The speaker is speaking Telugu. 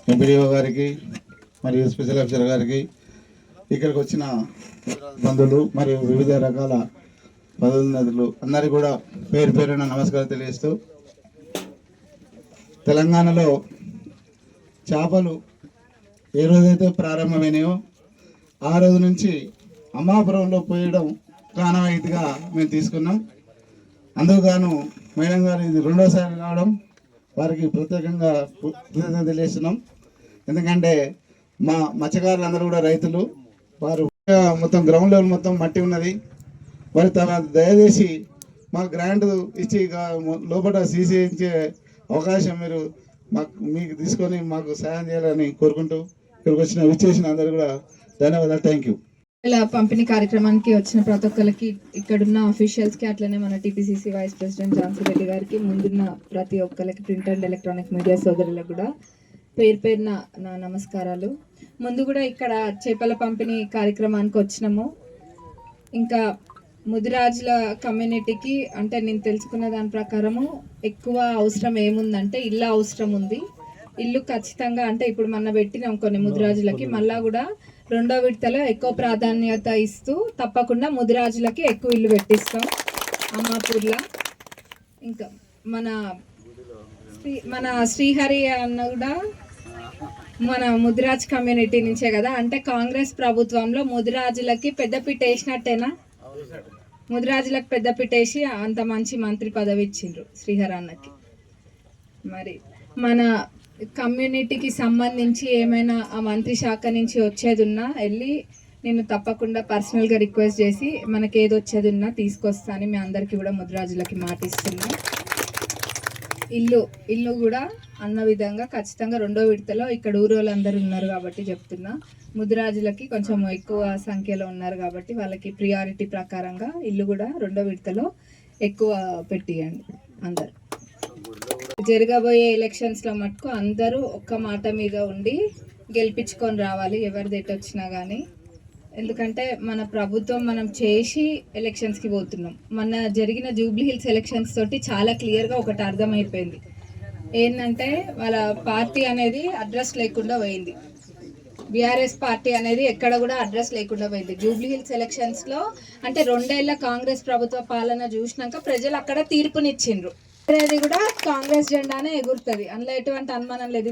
ఎంపీడీఓ గారికి మరియు స్పెషల్ ఆఫీసర్ గారికి, ఇక్కడికి వచ్చిన బంధువులు మరియు వివిధ రకాల పదోన్నతులు అందరికీ కూడా పేరు పేరున నమస్కారం తెలియజేస్తూ, తెలంగాణలో చేపలు ఏ రోజైతే ప్రారంభమైనాయో ఆ రోజు నుంచి అమ్మాపురంలో పోయడం ప్రాణవాయితీగా మేము తీసుకున్నాం. అందుకుగాను మేడం గారు ఇది రెండోసారి రావడం వారికి ప్రత్యేకంగా కృతజ్ఞతలు తెలియజేస్తున్నాం. ఎందుకంటే మా మత్స్యకారులందరూ కూడా రైతులు, వారు మొత్తం గ్రౌండ్ లెవెల్ మొత్తం మట్టి ఉన్నది. వారి దయచేసి మాకు గ్రాంట్ ఇచ్చి లోపల సీసీ ఇచ్చే అవకాశం మీకు తీసుకొని మాకు సహాయం చేయాలని కోరుకుంటూ ఇక్కడికి విచ్చేసిన అందరూ కూడా ధన్యవాదాలు. Thank you. ఇలా పంపిణీ కార్యక్రమానికి వచ్చిన ప్రతి ఒక్కరికి, ఇక్కడున్న అఫీషియల్స్కి, అట్లనే మన TPCC vice president Jhansi Reddy గారికి, ముందున్న ప్రతి ఒక్కరికి, ప్రింట్ అండ్ ఎలక్ట్రానిక్ మీడియా సోదరులకు కూడా పేరు పేరున నా నమస్కారాలు. ముందు కూడా ఇక్కడ చేపల పంపిణీ కార్యక్రమానికి వచ్చినాము. ఇంకా ముదిరాజుల కమ్యూనిటీకి అంటే నేను తెలుసుకున్న దాని ప్రకారము ఎక్కువ అవసరం ఏముందంటే ఇల్లు అవసరం ఉంది. ఇల్లు ఖచ్చితంగా అంటే ఇప్పుడు మన పెట్టినాం కొన్ని ముదిరాజులకి, మళ్ళా కూడా రెండో విడతలో ఎక్కువ ప్రాధాన్యత ఇస్తూ తప్పకుండా ముదిరాజులకి ఎక్కువ ఇల్లు పెట్టిస్తాం అమ్మాపూర్లో. ఇంకా మన శ్రీహరి అన్న కూడా మన ముదిరాజ్ కమ్యూనిటీ నుంచే కదా, అంటే కాంగ్రెస్ ప్రభుత్వంలో ముదిరాజులకి పెద్దపీట వేసినట్టేనా, ముదిరాజులకు పెద్దపీట వేసి అంత మంచి మంత్రి పదవి ఇచ్చిండ్రు శ్రీహరి అన్నకి. మరి మన కమ్యూనిటీకి సంబంధించి ఏమైనా ఆ మంత్రి శాఖ నుంచి వచ్చేది ఉన్నా వెళ్ళి నేను తప్పకుండా పర్సనల్గా రిక్వెస్ట్ చేసి మనకి ఏది వచ్చేది ఉన్నా తీసుకొస్తా అని మీ అందరికీ కూడా ముదిరాజులకి మాటిస్తున్నా. ఇల్లు కూడా అన్న విధంగా ఖచ్చితంగా రెండో విడతలో ఇక్కడ ఊరోళ్ళందరూ ఉన్నారు కాబట్టి చెప్తున్నా, ముదిరాజులకి కొంచెం ఎక్కువ సంఖ్యలో ఉన్నారు కాబట్టి వాళ్ళకి ప్రియారిటీ ప్రకారంగా ఇల్లు కూడా రెండో విడతలో ఎక్కువ పెట్టియండి. అందరు జరగబోయే ఎలక్షన్స్లో మటుకు అందరూ ఒక్క మాట మీద ఉండి గెలిపించుకొని రావాలి, ఎవరిది ఎటు వచ్చినా కానీ. ఎందుకంటే మన ప్రభుత్వం మనం చేసి ఎలక్షన్స్కి పోతున్నాం. మన జరిగిన జూబ్లీ హిల్స్ ఎలక్షన్స్ తోటి చాలా క్లియర్గా ఒకటి అర్థమైపోయింది, ఏంటంటే వాళ్ళ పార్టీ అనేది అడ్రస్ లేకుండా పోయింది. బీఆర్ఎస్ పార్టీ అనేది ఎక్కడ కూడా అడ్రస్ లేకుండా పోయింది జూబ్లీ హిల్స్ ఎలక్షన్స్లో. అంటే 2 ఏళ్ల కాంగ్రెస్ ప్రభుత్వ పాలన చూసినాక ప్రజలు అక్కడ తీర్పునిచ్చిండ్రు, అది కూడా కాంగ్రెస్ జెండానే ఎగురుతుంది, అందులో ఎటువంటి అనుమానం లేదు.